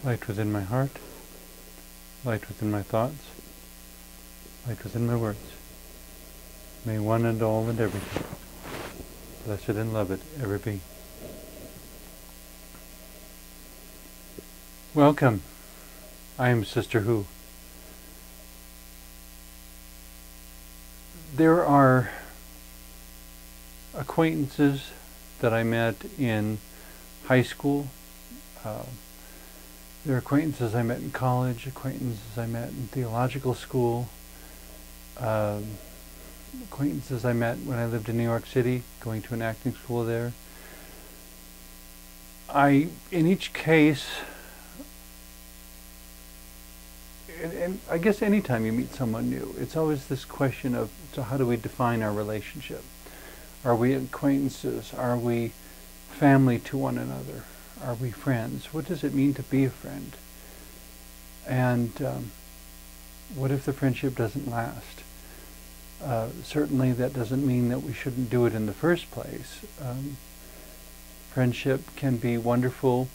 light within my heart, light within my thoughts, light within my words. May one and all and everything, blessed and loved, ever be. Welcome. I am Sister Who. There are acquaintances that I met in high school. There are acquaintances I met in college, acquaintances I met in theological school, acquaintances I met when I lived in New York City, going to an acting school there. In each case, and I guess anytime you meet someone new, it's always this question of, so how do we define our relationship? Are we acquaintances? Are we family to one another? Are we friends? What does it mean to be a friend? And what if the friendship doesn't last? Certainly that doesn't mean that we shouldn't do it in the first place. Friendship can be wonderful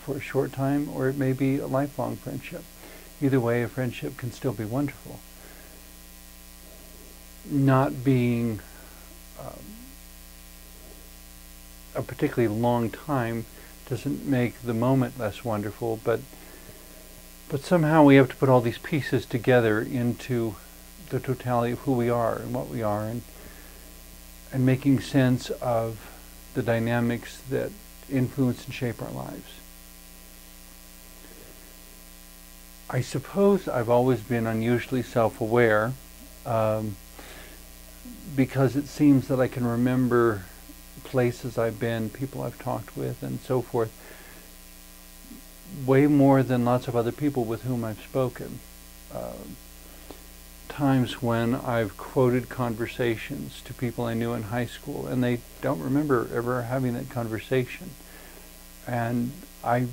for a short time, or it may be a lifelong friendship. Either way, a friendship can still be wonderful. Not being a particularly long time doesn't make the moment less wonderful, but somehow we have to put all these pieces together into the totality of who we are and what we are, and making sense of the dynamics that influence and shape our lives. I suppose I've always been unusually self-aware because it seems that I can remember places I've been, people I've talked with, and so forth, way more than lots of other people with whom I've spoken. Times when I've quoted conversations to people I knew in high school, and they don't remember ever having that conversation. And I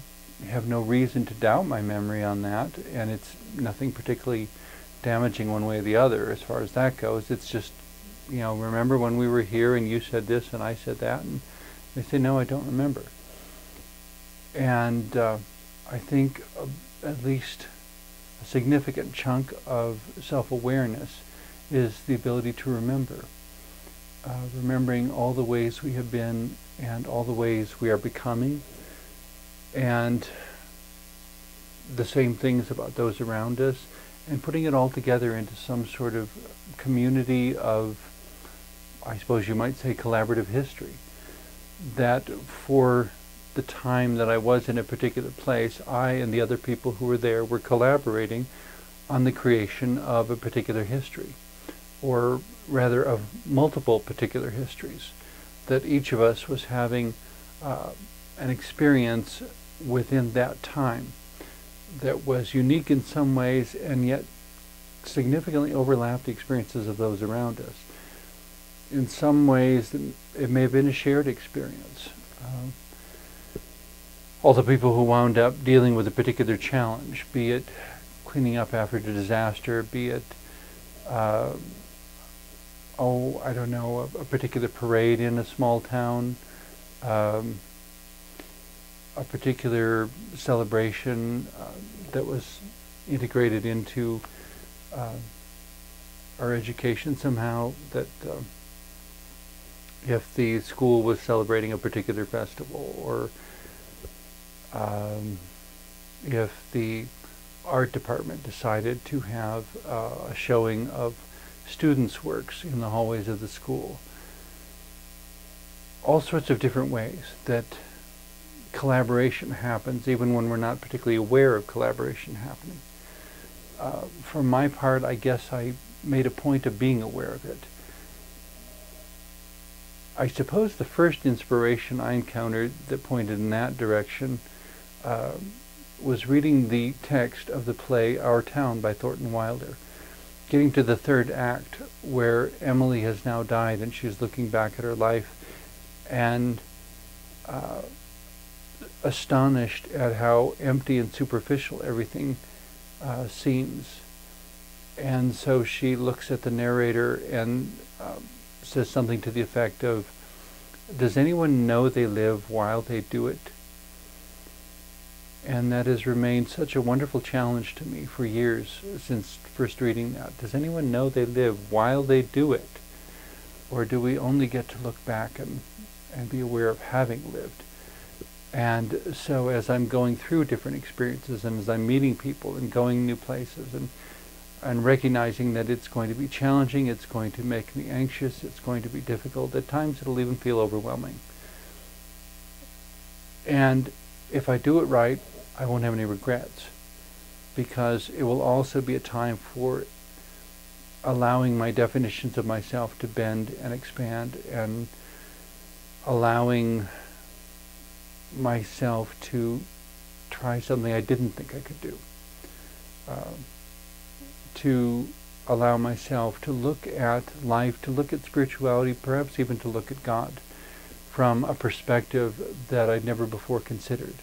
have no reason to doubt my memory on that, and it's nothing particularly damaging one way or the other as far as that goes. It's just, remember when we were here and you said this and I said that, and they say, no, I don't remember. And I think at least a significant chunk of self-awareness is the ability to remember. Remembering all the ways we have been and all the ways we are becoming, and the same things about those around us, and putting it all together into some sort of community of, I suppose you might say, collaborative history. That for the time that I was in a particular place, I and the other people who were there were collaborating on the creation of a particular history, or rather of multiple particular histories, that each of us was having an experience within that time that was unique in some ways and yet significantly overlapped the experiences of those around us. In some ways it may have been a shared experience. All the people who wound up dealing with a particular challenge, be it cleaning up after a disaster, be it a particular parade in a small town, a particular celebration that was integrated into our education somehow, that if the school was celebrating a particular festival, or if the art department decided to have a showing of students' works in the hallways of the school. All sorts of different ways that collaboration happens, even when we're not particularly aware of collaboration happening. For my part, I guess I made a point of being aware of it. I suppose the first inspiration I encountered that pointed in that direction was reading the text of the play Our Town by Thornton Wilder, getting to the third act where Emily has now died and she's looking back at her life and astonished at how empty and superficial everything seems. And so she looks at the narrator and says something to the effect of, "Does anyone know they live while they do it?" And that has remained such a wonderful challenge to me for years since first reading that. Does anyone know they live while they do it? Or do we only get to look back and be aware of having lived? And so as I'm going through different experiences and as I'm meeting people and going new places and recognizing that it's going to be challenging, it's going to make me anxious, it's going to be difficult, at times it'll even feel overwhelming. And if I do it right, I won't have any regrets, because it will also be a time for allowing my definitions of myself to bend and expand, and allowing myself to try something I didn't think I could do. To allow myself to look at life, to look at spirituality, perhaps even to look at God from a perspective that I'd never before considered.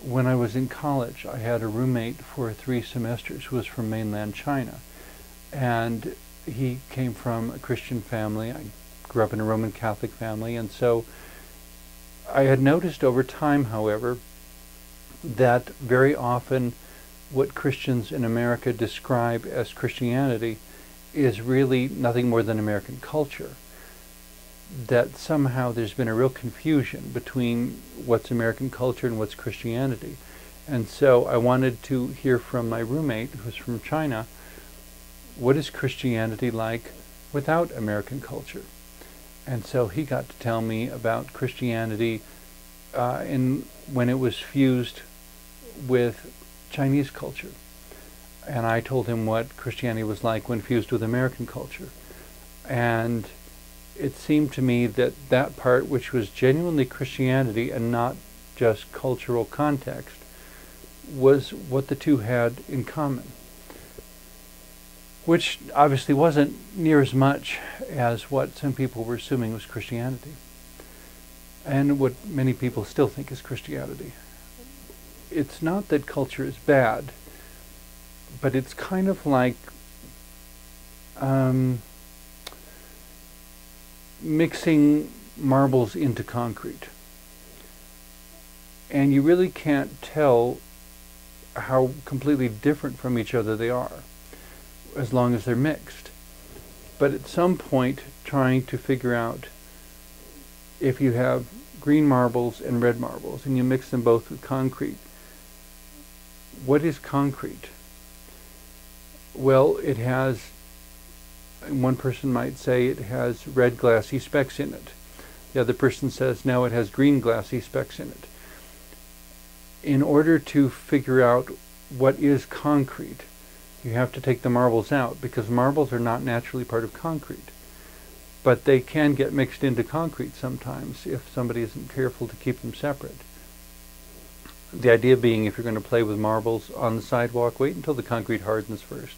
When I was in college, I had a roommate for 3 semesters who was from mainland China. And he came from a Christian family. I grew up in a Roman Catholic family. And so I had noticed over time, however, that very often what Christians in America describe as Christianity is really nothing more than American culture. That somehow there's been a real confusion between what's American culture and what's Christianity. And so I wanted to hear from my roommate, who's from China, what is Christianity like without American culture? And so he got to tell me about Christianity when it was fused with Chinese culture. And I told him what Christianity was like when fused with American culture. And it seemed to me that that part, which was genuinely Christianity and not just cultural context, was what the two had in common. Which obviously wasn't near as much as what some people were assuming was Christianity, and what many people still think is Christianity. It's not that culture is bad, but it's kind of like mixing marbles into concrete. And you really can't tell how completely different from each other they are, as long as they're mixed. But at some point, trying to figure out if you have green marbles and red marbles, and you mix them both with concrete, what is concrete? Well, it has, one person might say it has red glassy specks in it. The other person says, no, it has green glassy specks in it. In order to figure out what is concrete, you have to take the marbles out, because marbles are not naturally part of concrete. But they can get mixed into concrete sometimes if somebody isn't careful to keep them separate. The idea being, if you're going to play with marbles on the sidewalk, wait until the concrete hardens first.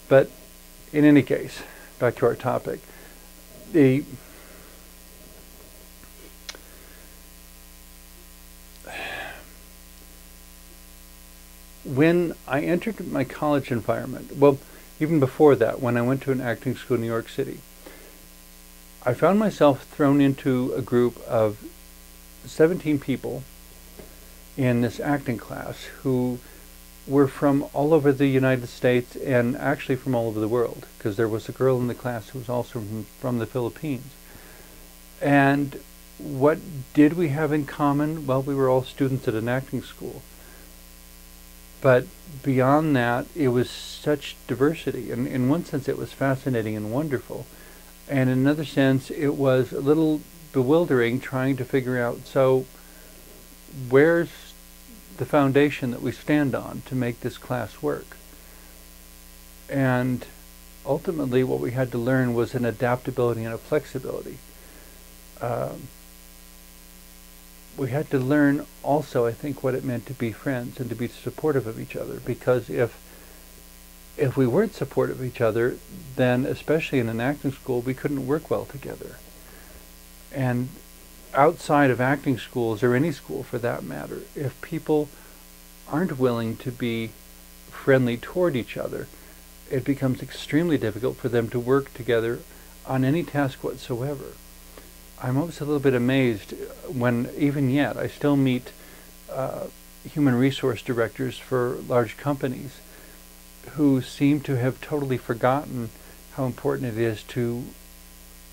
But in any case, back to our topic. When I entered my college environment, well, even before that, when I went to an acting school in New York City, I found myself thrown into a group of 17 people in this acting class who were from all over the United States and actually from all over the world, because there was a girl in the class who was also from the Philippines. And what did we have in common? Well, we were all students at an acting school. But beyond that, it was such diversity. And in one sense, it was fascinating and wonderful. And in another sense, it was a little bewildering trying to figure out, so where's the foundation that we stand on to make this class work? And ultimately, what we had to learn was an adaptability and a flexibility. We had to learn also, I think, what it meant to be friends and to be supportive of each other. Because if we weren't supportive of each other, then, especially in an acting school, we couldn't work well together. And outside of acting schools, or any school for that matter, if people aren't willing to be friendly toward each other, it becomes extremely difficult for them to work together on any task whatsoever. I'm always a little bit amazed when, even yet, I still meet human resource directors for large companies who seem to have totally forgotten how important it is to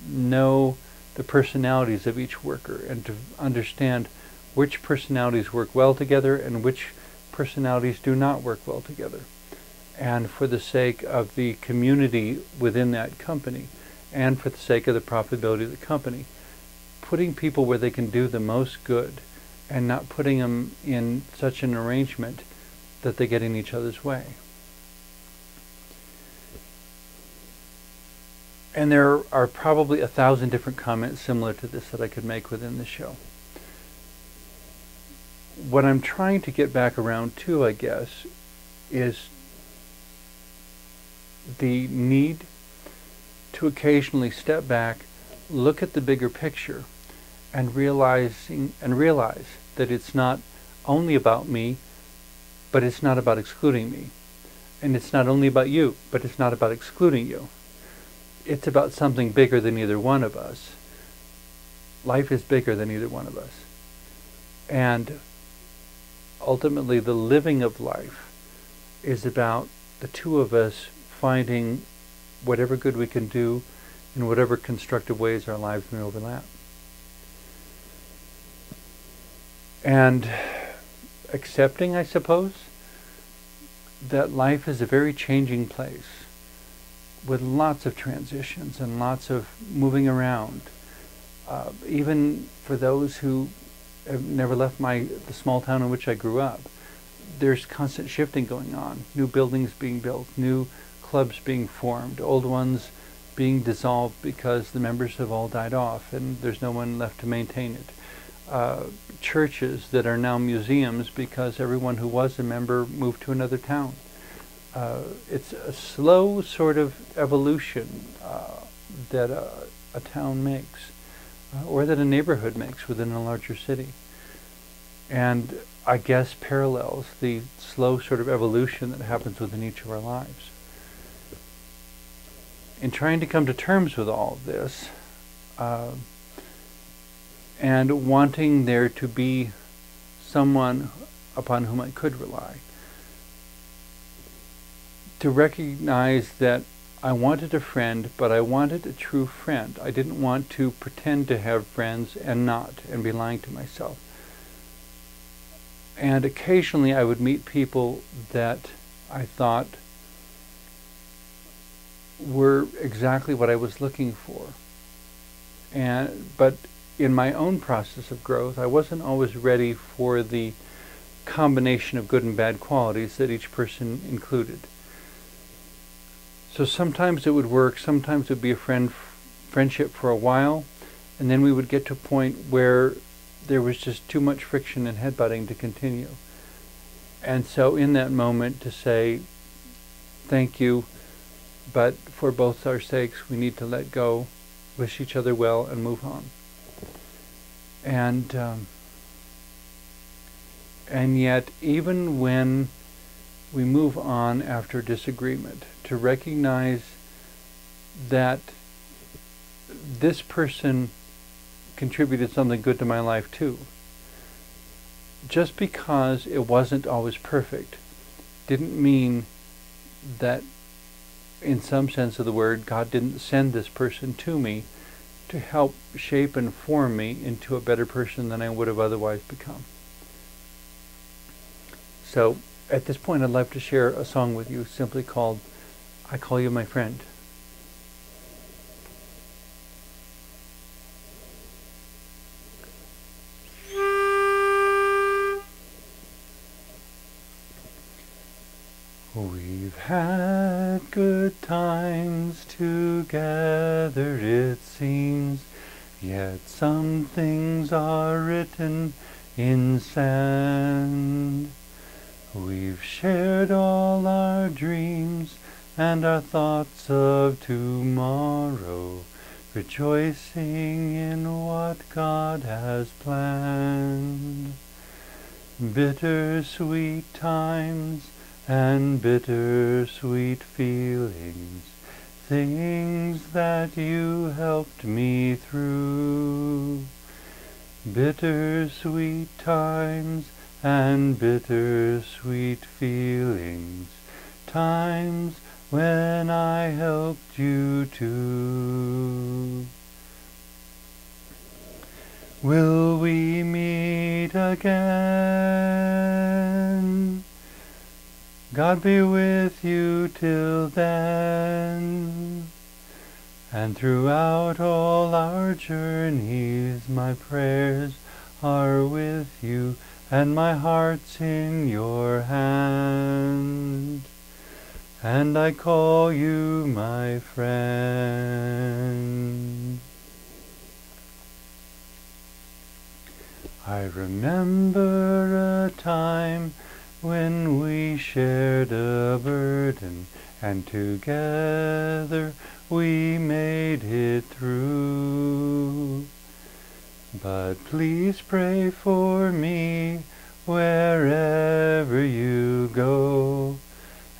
know the personalities of each worker and to understand which personalities work well together and which personalities do not work well together. And for the sake of the community within that company and for the sake of the profitability of the company, putting people where they can do the most good and not putting them in such an arrangement that they get in each other's way. And there are probably 1,000 different comments similar to this that I could make within the show. What I'm trying to get back around to, I guess, is the need to occasionally step back, look at the bigger picture, and realize that it's not only about me, but it's not about excluding me. And it's not only about you, but it's not about excluding you. It's about something bigger than either one of us. Life is bigger than either one of us. And ultimately, the living of life is about the two of us finding whatever good we can do in whatever constructive ways our lives may overlap. And accepting, I suppose, that life is a very changing place with lots of transitions and lots of moving around. Even for those who have never left the small town in which I grew up, there's constant shifting going on. New buildings being built, new clubs being formed, old ones being dissolved because the members have all died off and there's no one left to maintain it. Churches that are now museums because everyone who was a member moved to another town. It's a slow sort of evolution that a town makes, or that a neighborhood makes within a larger city. And I guess parallels the slow sort of evolution that happens within each of our lives. In trying to come to terms with all of this, and wanting there to be someone upon whom I could rely, to recognize that I wanted a friend, but I wanted a true friend. I didn't want to pretend to have friends and not, and be lying to myself. And occasionally I would meet people that I thought were exactly what I was looking for. But in my own process of growth, I wasn't always ready for the combination of good and bad qualities that each person included. So sometimes it would work, sometimes it would be a friendship for a while, and then we would get to a point where there was just too much friction and headbutting to continue. And so in that moment to say, thank you, but for both our sakes we need to let go, wish each other well, and move on. And yet, even when we move on after disagreement, to recognize that this person contributed something good to my life too. Just because it wasn't always perfect didn't mean that, in some sense of the word, God didn't send this person to me to help shape and form me into a better person than I would have otherwise become. So at this point I'd like to share a song with you simply called I Call You My Friend. We've had good times together, it seems, yet some things are written in sand. We've shared all our dreams and our thoughts of tomorrow, rejoicing in what God has planned. Bittersweet times and bittersweet feelings, things that you helped me through. Bittersweet times and bittersweet feelings, times when I helped you too. Will we meet again? God be with you till then. And throughout all our journeys, my prayers are with you, and my heart's in your hand. And I call you my friend. I remember a time when we shared a burden, and together we made it through. But please pray for me wherever you go,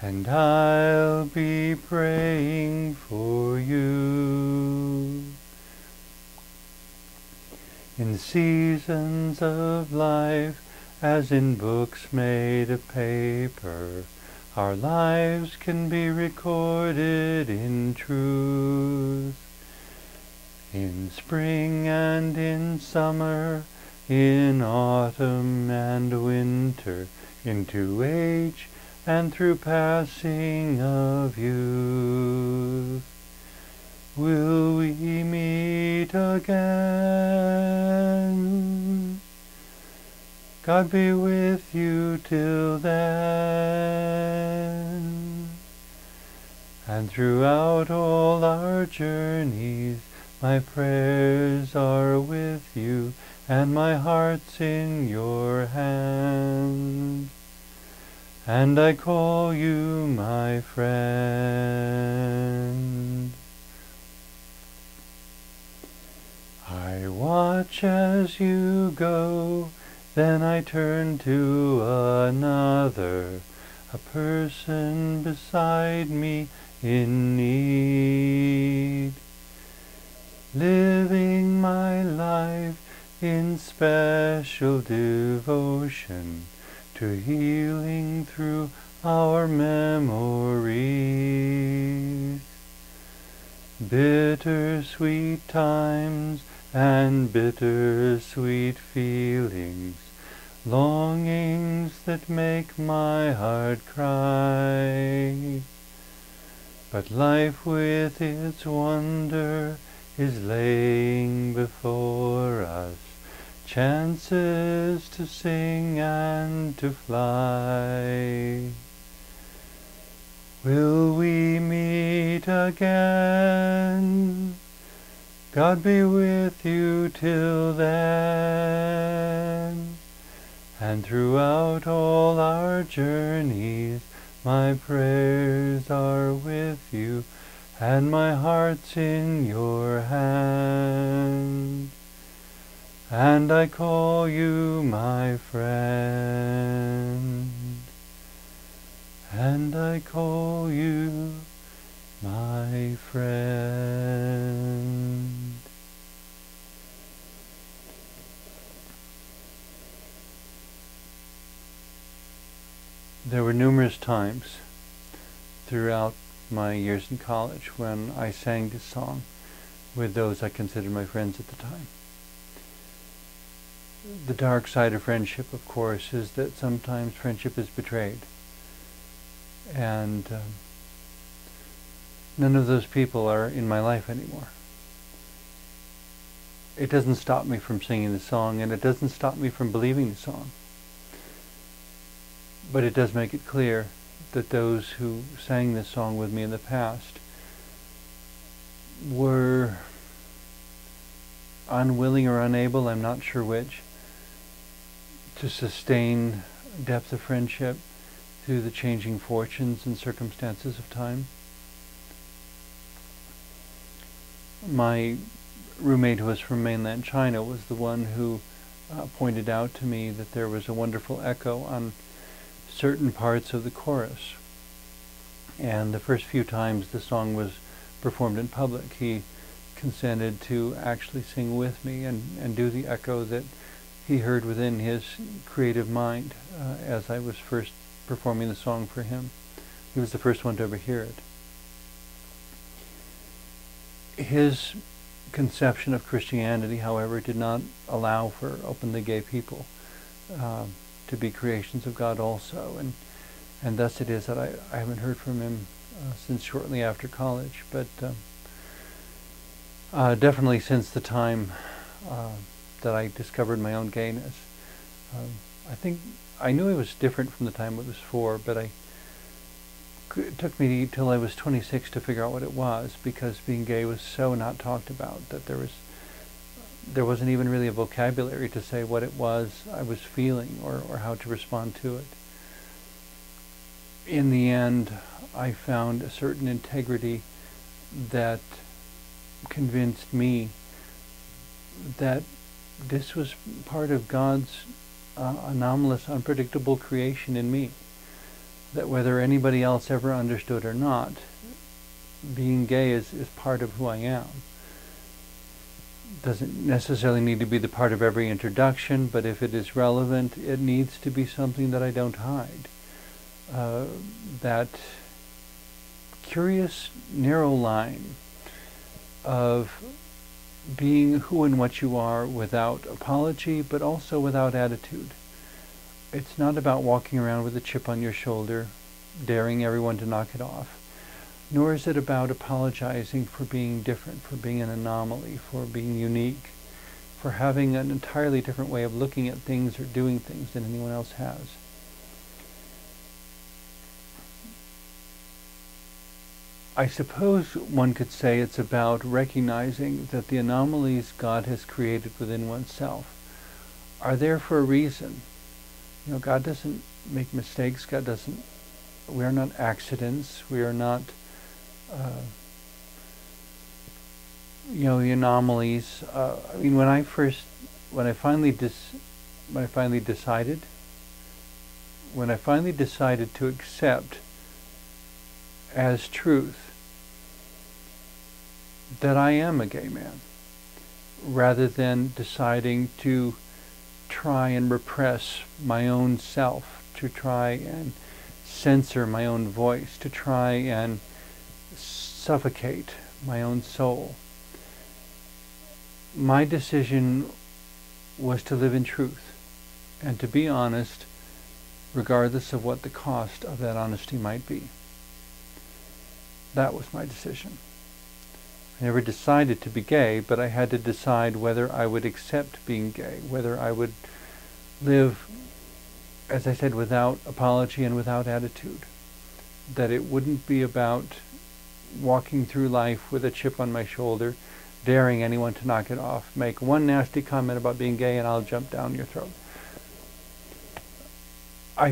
and I'll be praying for you. In seasons of life, as in books made of paper, our lives can be recorded in truth. In spring and in summer, in autumn and winter, into age and through passing of youth. Will we meet again? God be with you till then. And throughout all our journeys, my prayers are with you, and my heart's in your hand. And I call you my friend. I watch as you go, then I turn to another, a person beside me in need, living my life in special devotion to healing through our memories. Bittersweet times and bittersweet feelings, longings that make my heart cry. But life with its wonder is laying before us, chances to sing and to fly. Will we meet again? God be with you till then. And throughout all our journeys, my prayers are with you, and my heart's in your hand. And I call you my friend. And I call you my friend. There were numerous times throughout my years in college when I sang this song with those I considered my friends at the time. The dark side of friendship, of course, is that sometimes friendship is betrayed. And none of those people are in my life anymore. It doesn't stop me from singing the song, and it doesn't stop me from believing the song. But it does make it clear that those who sang this song with me in the past were unwilling or unable, I'm not sure which, to sustain depth of friendship through the changing fortunes and circumstances of time. My roommate, who was from mainland China, was the one who pointed out to me that there was a wonderful echo on certain parts of the chorus. And the first few times the song was performed in public, he consented to actually sing with me and do the echo that he heard within his creative mind as I was first performing the song for him. He was the first one to ever hear it. His conception of Christianity, however, did not allow for openly gay people to be creations of God also, and thus it is that I haven't heard from him since shortly after college, but definitely since the time that I discovered my own gayness. I think I knew it was different from the time it was 4, but it took me till I was 26 to figure out what it was, because being gay was so not talked about that there wasn't even really a vocabulary to say what it was I was feeling or how to respond to it. In the end, I found a certain integrity that convinced me that this was part of God's anomalous, unpredictable creation in me. That whether anybody else ever understood or not, being gay is part of who I am. Doesn't necessarily need to be the part of every introduction, but if it is relevant, it needs to be something that I don't hide. That curious, narrow line of being who and what you are without apology, but also without attitude. It's not about walking around with a chip on your shoulder, daring everyone to knock it off. Nor is it about apologizing for being different, for being an anomaly, for being unique, for having an entirely different way of looking at things or doing things than anyone else has. I suppose one could say it's about recognizing that the anomalies God has created within oneself are there for a reason. You know, God doesn't make mistakes. We are not accidents. We are not, the anomalies. I mean, when I finally decided to accept as truth that I am a gay man, rather than deciding to try and repress my own self, to try and censor my own voice, to try and suffocate my own soul. My decision was to live in truth and to be honest, regardless of what the cost of that honesty might be. That was my decision. I never decided to be gay, but I had to decide whether I would accept being gay, whether I would live, as I said, without apology and without attitude. That it wouldn't be about walking through life with a chip on my shoulder, daring anyone to knock it off. Make one nasty comment about being gay and I'll jump down your throat. I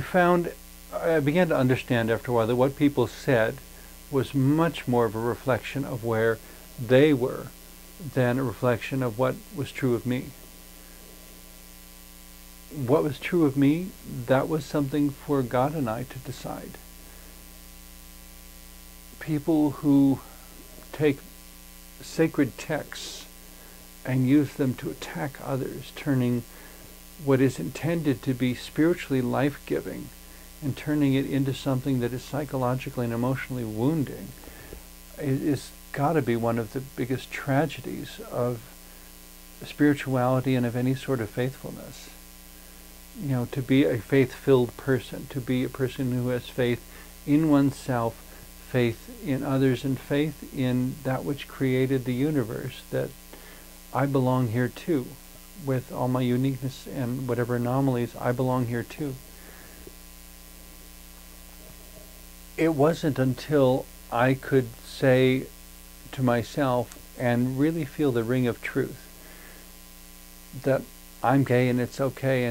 began to understand after a while that what people said was much more of a reflection of where they were than a reflection of what was true of me. What was true of me, that was something for God and I to decide. People who take sacred texts and use them to attack others, turning what is intended to be spiritually life-giving and turning it into something that is psychologically and emotionally wounding, is got to be one of the biggest tragedies of spirituality and of any sort of faithfulness. You know, to be a faith-filled person, to be a person who has faith in oneself, faith in others, and faith in that which created the universe, that I belong here too. With all my uniqueness and whatever anomalies, I belong here too. It wasn't until I could say to myself and really feel the ring of truth that I'm gay and it's okay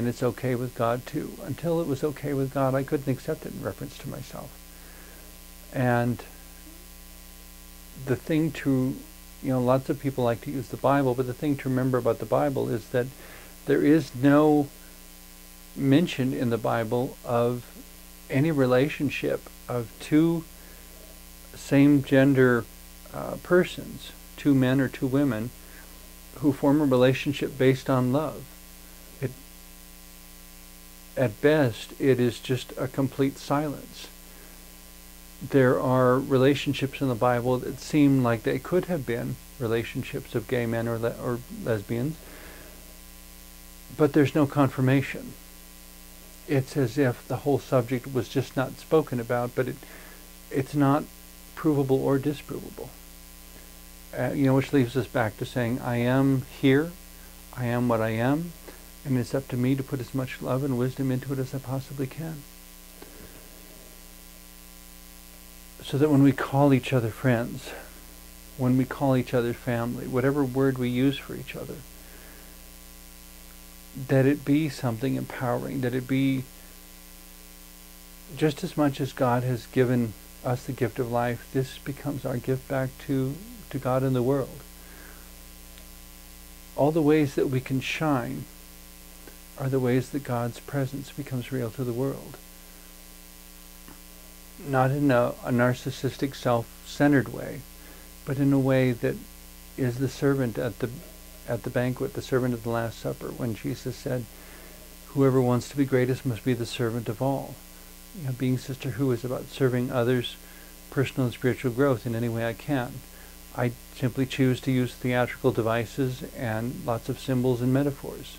with God too. Until it was okay with God, I couldn't accept it in reference to myself. And the thing to, lots of people like to use the Bible, but the thing to remember about the Bible is that there is no mention in the Bible of any relationship of two same-gender persons, two men or two women, who form a relationship based on love. at best, it is just a complete silence. There are relationships in the Bible that seem like they could have been relationships of gay men or lesbians, but there's no confirmation. It's as if the whole subject was just not spoken about, but it's not provable or disprovable. Which leaves us back to saying, I am here, I am what I am, and it's up to me to put as much love and wisdom into it as I possibly can. So that when we call each other friends, when we call each other family, whatever word we use for each other, that it be something empowering, that it be just as much as God has given us the gift of life, this becomes our gift back to God and the world. All the ways that we can shine are the ways that God's presence becomes real to the world. Not in a narcissistic, self-centered way, but in a way that is the servant at the banquet, the servant of the Last Supper, when Jesus said, whoever wants to be greatest must be the servant of all. Being Sister Who is about serving others' personal and spiritual growth in any way I can. I simply choose to use theatrical devices and lots of symbols and metaphors.